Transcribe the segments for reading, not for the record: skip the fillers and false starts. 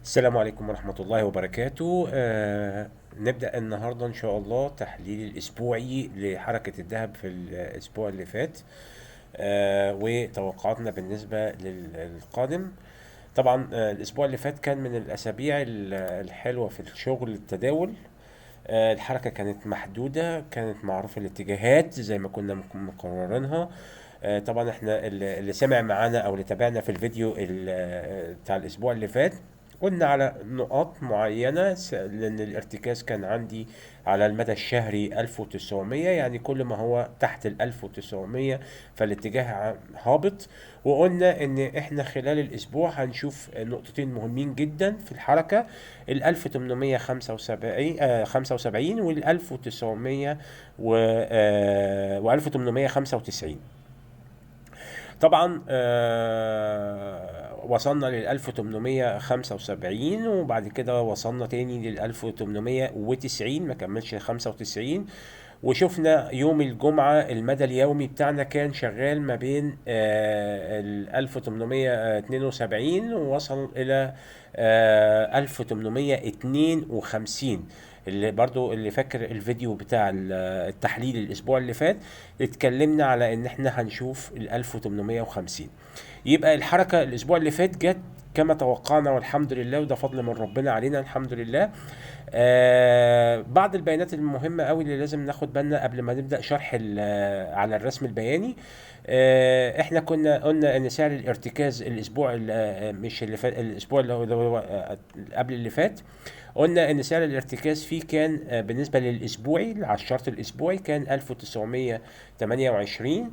السلام عليكم ورحمة الله وبركاته. نبدأ النهاردة إن شاء الله تحليل الأسبوعي لحركة الذهب في الأسبوع اللي فات. وتوقعاتنا بالنسبة للقادم. طبعا الأسبوع اللي فات كان من الأسابيع الحلوة في الشغل التداول. الحركة كانت محدودة، كانت معروفة الاتجاهات زي ما كنا مقررينها. طبعا احنا اللي سمع معانا او اللي تابعنا في الفيديو بتاع الاسبوع اللي فات، قلنا على نقاط معينة، لأن الارتكاز كان عندي على المدى الشهري 1900، يعني كل ما هو تحت 1900 فالاتجاه هابط. وقلنا إن إحنا خلال الأسبوع هنشوف نقطتين مهمين جدا في الحركة: ال 1875 وال 1900 و 1895. طبعا وصلنا لل 1875، وبعد كده وصلنا تاني لل 1890، ما كملش 95. وشفنا يوم الجمعة المدى اليومي بتاعنا كان شغال ما بين ال 1872 ووصل إلى 1852. اللي برضو اللي فاكر الفيديو بتاع التحليل الأسبوع اللي فات، اتكلمنا على إن احنا هنشوف ال 1850. يبقى الحركة الأسبوع اللي فات جت كما توقعنا، والحمد لله، وده فضل من ربنا علينا، الحمد لله. بعض البيانات المهمة قوي اللي لازم ناخد بالنا قبل ما نبدأ شرح على الرسم البياني. احنا كنا قلنا ان سعر الارتكاز الاسبوع مش اللي فات، الاسبوع اللي هو قبل اللي فات، قلنا ان سعر الارتكاز فيه كان بالنسبة للاسبوعي على الشرط الاسبوعي كان 1928.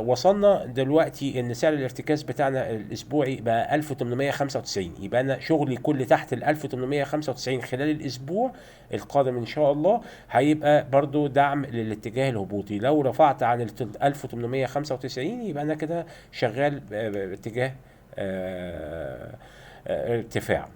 وصلنا دلوقتي ان سعر الارتكاز بتاعنا الاسبوعي بقى 1895. يبقى انا شغلي كل تحت ال 1895 خلال الاسبوع القادم ان شاء الله هيبقى برضو دعم للاتجاه الهبوطي. لو رفعت عن ال 1895 يبقى انا كده شغال باتجاه ارتفاع.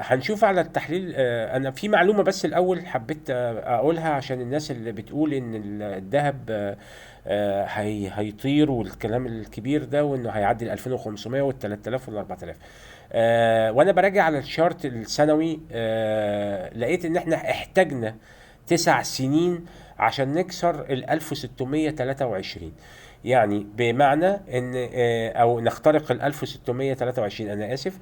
هنشوف على التحليل. انا في معلومة بس الاول حبيت اقولها عشان الناس اللي بتقول ان الذهب هيطير والكلام الكبير ده، وانه هيعدي ال 2500 وال 3000 وال 4000. وانا براجع على الشارت السنوي، لقيت ان احنا احتاجنا 9 سنين عشان نكسر ال 1623. يعني بمعنى ان او نخترق ال 1623، انا اسف.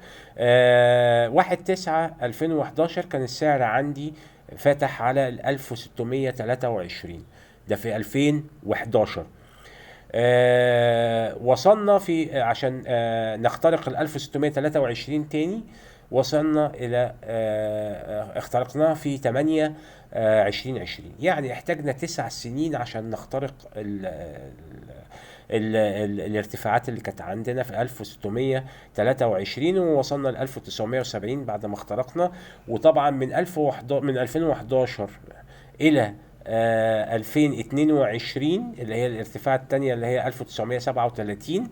1/9/2011 كان السعر عندي فاتح على ال 1623، ده في 2011. وصلنا في عشان نخترق ال 1623 تاني، وصلنا الى اخترقناها في 8 2020. يعني احتاجنا 9 سنين عشان نخترق الارتفاعات اللي كانت عندنا في 1623، ووصلنا ل 1970 بعد ما اخترقنا. وطبعا من 2011 الى 2022 اللي هي الارتفاع الثانية اللي هي 1937،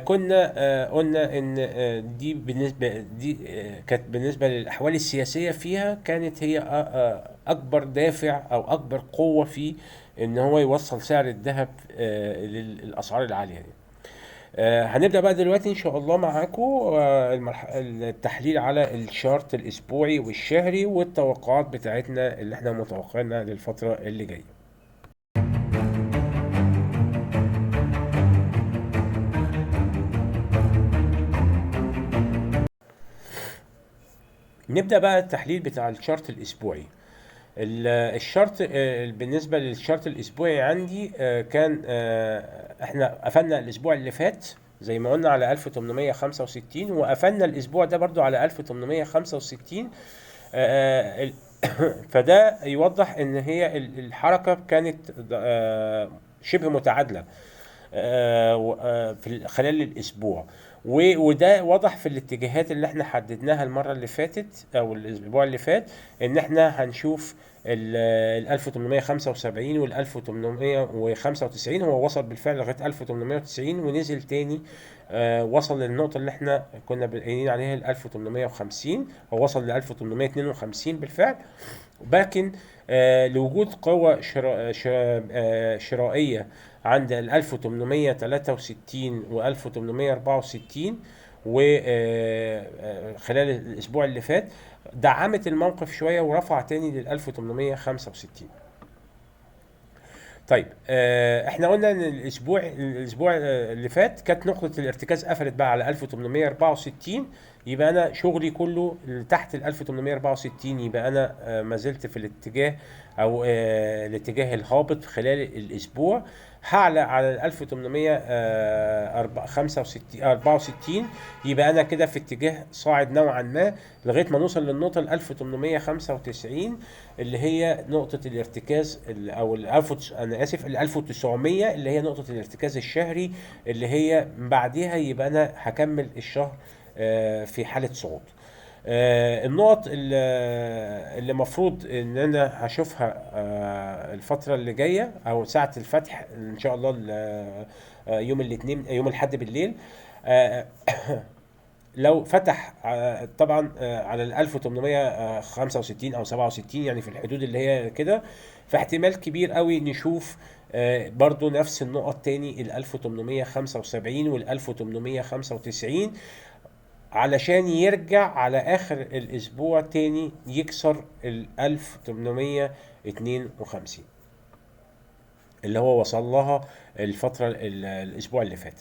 كنا قلنا ان دي بالنسبه دي كانت بالنسبه للاحوال السياسيه فيها، كانت هي اكبر دافع او اكبر قوه في ان هو يوصل سعر الذهب للاسعار العاليه دي. هنبدأ بقى دلوقتي إن شاء الله معاكم التحليل على الشارت الأسبوعي والشهري والتوقعات بتاعتنا اللي احنا متوقعينها للفترة اللي جاية. نبدأ بقى التحليل بتاع الشارت الأسبوعي. الشارت بالنسبة للشارت الأسبوعي عندي كان احنا قفلنا الأسبوع اللي فات زي ما قلنا على 1865، وقفلنا الأسبوع ده برضو على 1865. فده يوضح ان هي الحركة كانت شبه متعادلة في خلال الاسبوع. وده واضح في الاتجاهات اللي احنا حددناها المرة اللي فاتت او الاسبوع اللي فات، ان احنا هنشوف ال 1875 وال 1895. هو وصل بالفعل لغايه 1890 ونزل تاني، وصل للنقطه اللي احنا كنا قايلين عليها ال 1850. هو وصل ل 1852 بالفعل، لكن لوجود قوة شرائية عند ال 1863 و 1864 وخلال الأسبوع اللي فات دعمت الموقف شوية ورفع تاني لل 1865. طيب احنا قلنا ان الاسبوع اللي فات كانت نقطة الارتكاز قفلت بقى على 1864. يبقى انا شغلي كله تحت ال 1864، يبقى انا ما زلت في الاتجاه او الاتجاه الهابط خلال الاسبوع. هعلى على ال 1865 يبقى انا كده في اتجاه صاعد نوعا ما لغايه ما نوصل للنقطه ال 1895 اللي هي نقطه الارتكاز او انا اسف ال 1900 اللي هي نقطه الارتكاز الشهري، اللي هي بعدها يبقى انا هكمل الشهر في حاله صعود. النقط اللي مفروض ان انا هشوفها الفترة اللي جاية او ساعة الفتح ان شاء الله يوم الاثنين يوم الاحد بالليل، لو فتح طبعا على ال 1865 او 67 يعني في الحدود اللي هي كده، فاحتمال كبير قوي نشوف برضو نفس النقط تاني ال 1875 وال 1895 علشان يرجع على اخر الاسبوع تاني يكسر ال 1852 اللي هو وصل لها الفترة الاسبوع اللي فات.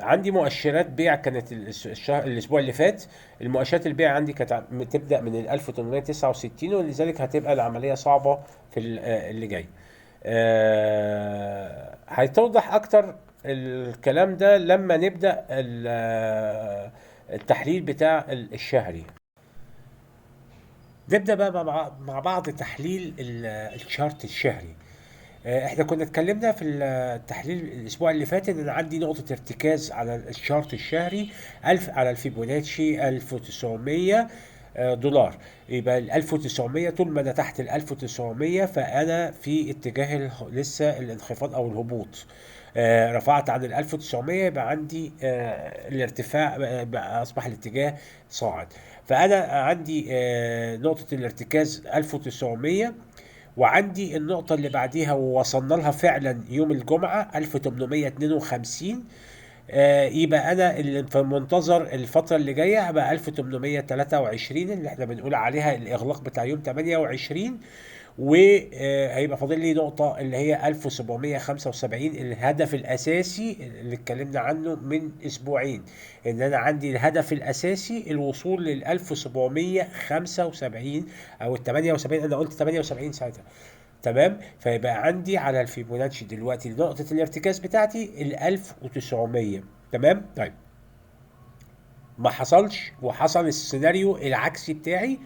عندي مؤشرات بيع كانت الاسبوع اللي فات. المؤشرات البيع عندي كانت تبدأ من ال 1869، ولذلك هتبقى العملية صعبة في اللي جاي. هيتوضح اكتر الكلام ده لما نبدأ التحليل بتاع الشهري. نبدأ بقى مع بعض تحليل الشارت الشهري. احنا كنا اتكلمنا في التحليل الاسبوع اللي فات ان انا عندي نقطة ارتكاز على الشارت الشهري على الفيبوناتشي 1900 دولار. يبقى ال 1900 طول ما انا تحت ال 1900 فانا في اتجاه لسه الانخفاض او الهبوط. رفعت عن ال 1900 يبقى عندي الارتفاع بقى اصبح الاتجاه صاعد. فانا عندي نقطة الارتكاز 1900، وعندي النقطة اللي بعديها ووصلنا لها فعلا يوم الجمعة 1852. يبقى انا اللي في منتظر الفترة اللي جاية هبقى 1823 اللي احنا بنقول عليها الاغلاق بتاع يوم 28، وهيبقى فاضل لي نقطة اللي هي 1775 الهدف الأساسي اللي اتكلمنا عنه من أسبوعين، إن أنا عندي الهدف الأساسي الوصول لل 1775 أو ال 78. أنا قلت 78 ساعتها، تمام. فيبقى عندي على الفيبوناتشي دلوقتي نقطة الارتكاز بتاعتي ال 1900. تمام. طيب ما حصلش وحصل السيناريو العكسي بتاعي.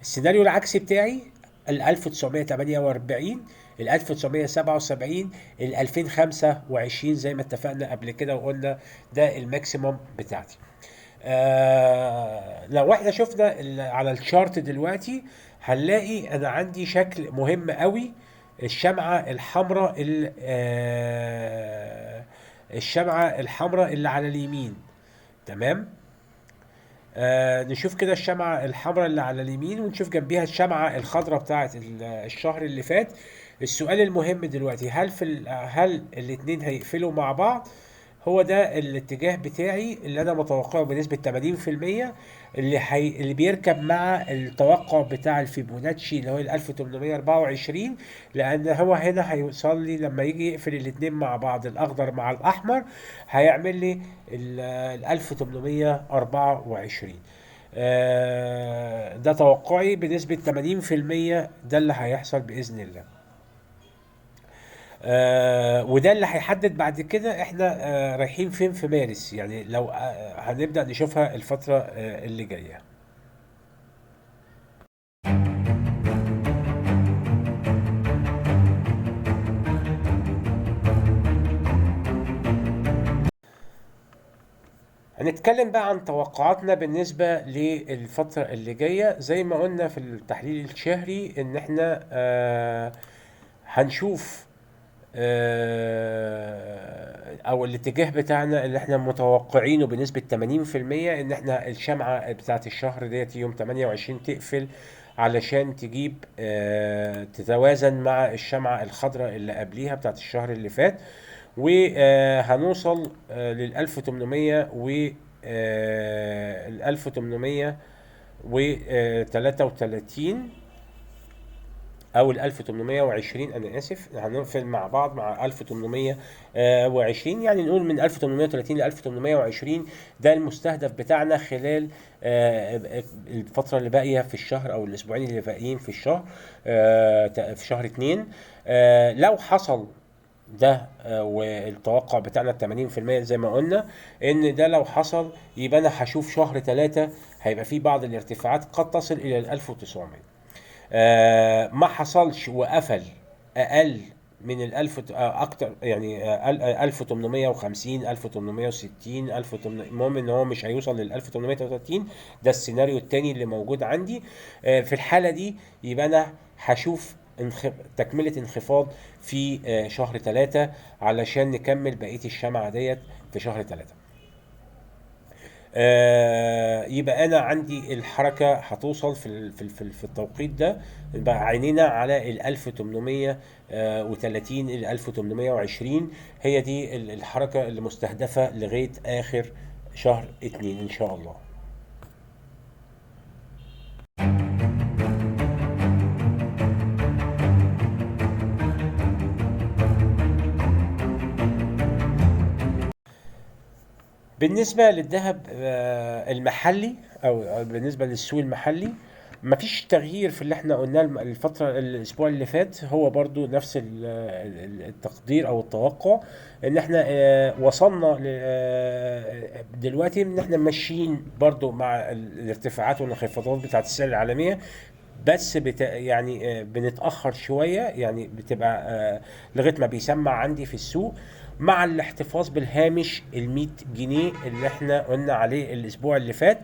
السيناريو العكسي بتاعي ال 1948 ال 1977 ال 2025 زي ما اتفقنا قبل كده وقلنا ده الماكسيموم بتاعتي. لو احنا شفنا على الشارت دلوقتي هنلاقي انا عندي شكل مهم قوي. الشمعة الحمراء الشمعة الحمراء اللي على اليمين، تمام. نشوف كده الشمعة الحمراء اللي على اليمين ونشوف جنبيها الشمعة الخضراء بتاعت الشهر اللي فات. السؤال المهم دلوقتي هل الاتنين هيقفلوا مع بعض؟ هو ده الاتجاه بتاعي اللي انا متوقعه بنسبة 80%، اللي بيركب مع التوقع بتاع الفيبوناتشي اللي هو ال 1824، لان هو هنا هيوصل لي لما يجي يقفل الاتنين مع بعض الاخضر مع الاحمر هيعمل لي ال 1824. ده توقعي بنسبة 80%، ده اللي هيحصل بإذن الله. وده اللي هيحدد بعد كده احنا رايحين فين في مارس، يعني لو هنبدأ نشوفها الفترة اللي جاية. هنتكلم بقى عن توقعاتنا بالنسبة للفترة اللي جاية. زي ما قلنا في التحليل الشهري ان احنا هنشوف او الاتجاه بتاعنا اللي احنا متوقعينه بنسبة 80% ان احنا الشمعة بتاعت الشهر ديت يوم 28 تقفل، علشان تجيب تتوازن مع الشمعة الخضراء اللي قبليها بتاعت الشهر اللي فات، وهنوصل لل 1800 و ال 1833 او ال 1820. انا اسف، هنقفل مع بعض مع 1820، يعني نقول من 1830 ل 1820 ده المستهدف بتاعنا خلال الفترة اللي باقية في الشهر او الاسبوعين اللي باقيين في الشهر، في شهر 2. لو حصل ده والتوقع بتاعنا 80% زي ما قلنا، ان ده لو حصل يبقى انا هشوف شهر 3 هيبقى فيه بعض الارتفاعات قد تصل الى ال 1900. ما حصلش وقفل اقل من الالف، اكتر يعني 1850 1860 1800، المهم ان هو مش هيوصل لل 1833. ده السيناريو التاني اللي موجود عندي. في الحالة دي يبقى انا هشوف تكملة انخفاض في شهر 3 علشان نكمل بقية الشمعة ديت في شهر 3. يبقى انا عندي الحركه هتوصل في التوقيت ده، يبقى عينينا على ال 1830 ال 1820. هي دي الحركه اللي مستهدفه لغايه اخر شهر 2 ان شاء الله. بالنسبة للذهب المحلي أو بالنسبة للسوق المحلي، مفيش تغيير في اللي احنا قلناه الأسبوع اللي فات. هو برضو نفس التقدير أو التوقع إن احنا وصلنا دلوقتي إن احنا ماشيين برضو مع الارتفاعات والانخفاضات بتاعت السعر العالمية، بس يعني بنتأخر شوية، يعني بتبقى لغاية ما بيسمع عندي في السوق، مع الاحتفاظ بالهامش ال 100 جنيه اللي احنا قلنا عليه الأسبوع اللي فات.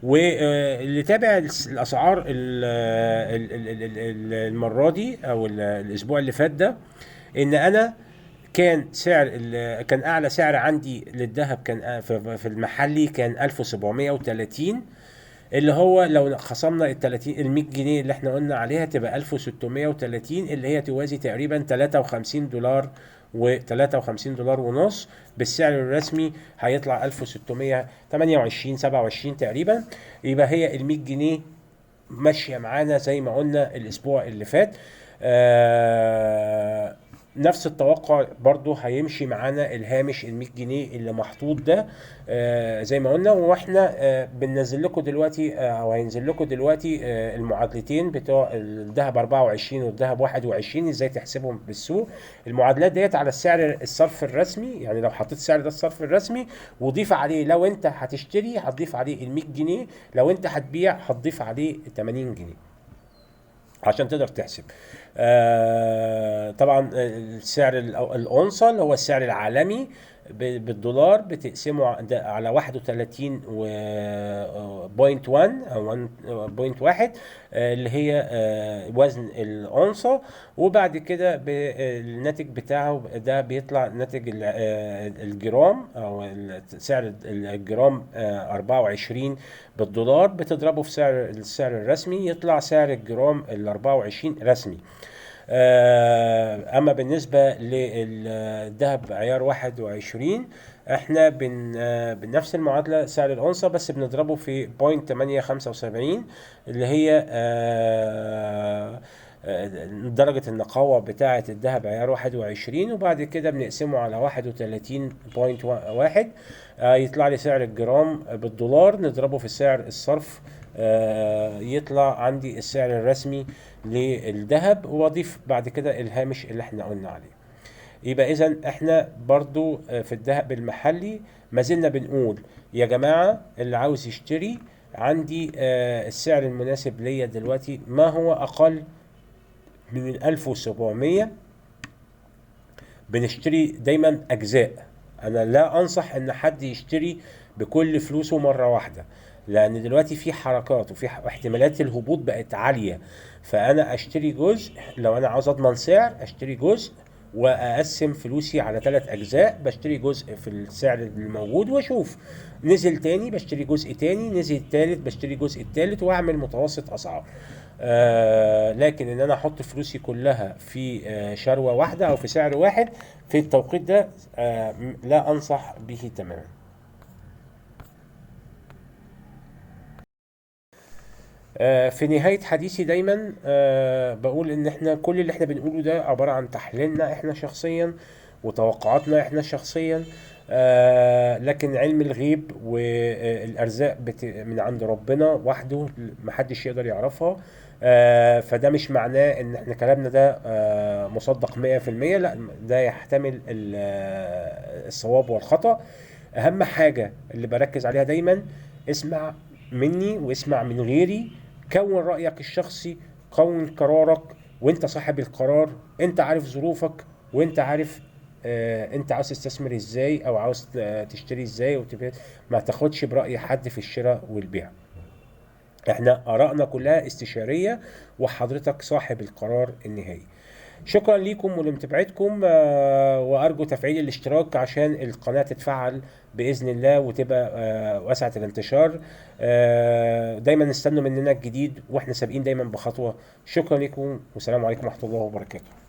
واللي تابع الأسعار المرة دي أو الأسبوع اللي فات ده، إن أنا كان أعلى سعر عندي للذهب كان في المحلي كان 1730، اللي هو لو خصمنا ال 30 ال 100 جنيه اللي احنا قلنا عليها تبقى 1630، اللي هي توازي تقريبا 53 دولار و 53 دولار ونص. بالسعر الرسمي هيطلع 1628 27 تقريبا. يبقى هي ال 100 جنيه ماشيه معانا زي ما قلنا الاسبوع اللي فات. نفس التوقع برضو هيمشي معانا الهامش ال 100 جنيه اللي محطوط ده زي ما قلنا. واحنا بننزل لكم دلوقتي او هينزل لكم دلوقتي المعادلتين بتوع الذهب 24 والذهب 21 ازاي تحسبهم بالسوق. المعادلات ديت على السعر الصرف الرسمي، يعني لو حطيت السعر ده الصرف الرسمي وضيف عليه لو انت هتشتري هتضيف عليه ال 100 جنيه، لو انت هتبيع هتضيف عليه 80 جنيه عشان تقدر تحسب. طبعا السعر الأونصة اللي هو السعر العالمي بالدولار بتقسمه على 31 بوينت 1 او 1.1 اللي هي وزن الأونصة. وبعد كده الناتج بتاعه ده بيطلع ناتج الجرام او سعر الجرام 24 بالدولار، بتضربه في السعر الرسمي يطلع سعر الجرام ال 24 رسمي. اما بالنسبه للذهب عيار 21 احنا بنفس المعادله سعر الأونصة بس بنضربه في 0.875 اللي هي درجة النقاوة بتاعة الذهب عيار 21، وبعد كده بنقسمه على 31.1 يطلع لي سعر الجرام بالدولار، نضربه في سعر الصرف يطلع عندي السعر الرسمي للذهب، واضيف بعد كده الهامش اللي احنا قلنا عليه. يبقى اذا احنا برضو في الذهب المحلي ما زلنا بنقول يا جماعة اللي عاوز يشتري عندي السعر المناسب ليا دلوقتي ما هو اقل من ال 1700. بنشتري دايما اجزاء، انا لا انصح ان حد يشتري بكل فلوسه مرة واحدة، لان دلوقتي في حركات وفي احتمالات الهبوط بقت عالية. فانا اشتري جزء، لو انا عاوز اضمن سعر اشتري جزء واقسم فلوسي على 3 اجزاء. بشتري جزء في السعر الموجود واشوف نزل تاني بشتري جزء تاني، نزل تالت بشتري جزء التالت، واعمل متوسط اسعار. لكن ان انا احط فلوسي كلها في شروة واحدة او في سعر واحد في التوقيت ده لا انصح به تماما. في نهاية حديثي دايما بقول ان احنا كل اللي احنا بنقوله ده عبارة عن تحليلنا احنا شخصيا وتوقعاتنا احنا شخصيا. لكن علم الغيب والارزاق من عند ربنا وحده، محدش يقدر يعرفها. فده مش معناه ان احنا كلامنا ده مصدق 100%، لا، ده يحتمل الصواب والخطأ. اهم حاجة اللي بركز عليها دايما، اسمع مني واسمع من غيري، كون رأيك الشخصي، كون قرارك، وانت صاحب القرار. انت عارف ظروفك، وانت عارف انت عاوز تستثمر ازاي او عاوز تشتري ازاي ما تاخدش برأي حد في الشراء والبيع. احنا آرائنا كلها استشارية، وحضرتك صاحب القرار النهائي. شكرا ليكم ولمتابعتكم، وارجو تفعيل الاشتراك عشان القناة تتفعل بإذن الله وتبقى واسعة الانتشار. دايما نستنوا مننا الجديد واحنا سابقين دايما بخطوة. شكرا لكم والسلام عليكم ورحمة الله وبركاته.